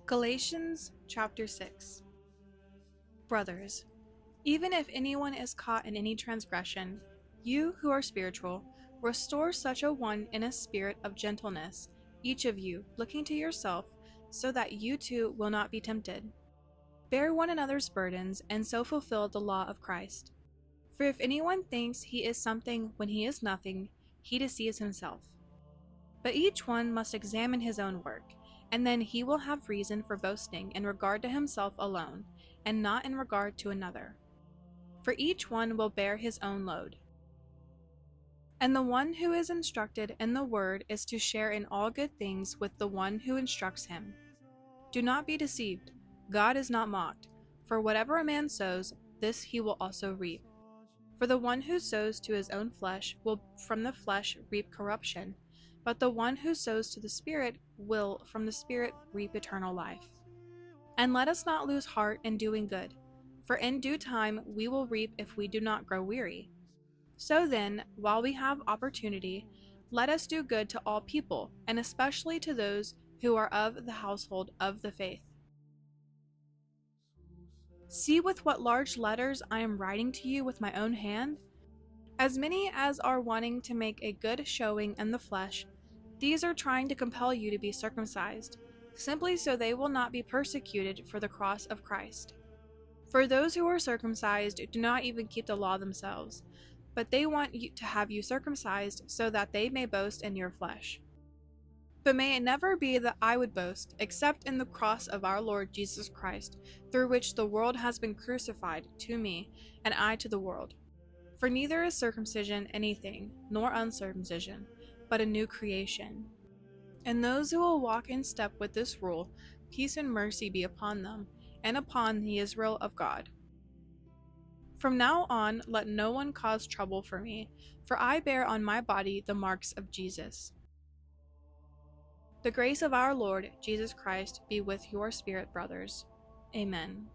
Galatians Chapter 6. Brothers, even if anyone is caught in any transgression, you who are spiritual, restore such a one in a spirit of gentleness, each of you looking to yourself, so that you too will not be tempted. Bear one another's burdens, and so fulfill the law of Christ. For if anyone thinks he is something when he is nothing, he deceives himself. But each one must examine his own work, and then he will have reason for boasting in regard to himself alone, and not in regard to another. For each one will bear his own load. And the one who is instructed in the word is to share in all good things with the one who instructs him. Do not be deceived, God is not mocked, for whatever a man sows, this he will also reap. For the one who sows to his own flesh will from the flesh reap corruption, but the one who sows to the Spirit will from the Spirit reap eternal life. And let us not lose heart in doing good, for in due time we will reap if we do not grow weary. So then, while we have opportunity, let us do good to all people, and especially to those who are of the household of the faith. See with what large letters I am writing to you with my own hand? As many as are wanting to make a good showing in the flesh, these are trying to compel you to be circumcised, simply so they will not be persecuted for the cross of Christ. For those who are circumcised do not even keep the law themselves, but they want you to have you circumcised so that they may boast in your flesh. But may it never be that I would boast, except in the cross of our Lord Jesus Christ, through which the world has been crucified to me, and I to the world. For neither is circumcision anything, nor uncircumcision, but a new creation. And those who will walk in step with this rule, peace and mercy be upon them, and upon the Israel of God. From now on, let no one cause trouble for me, for I bear on my body the marks of Jesus. The grace of our Lord Jesus Christ be with your spirit, brothers. Amen.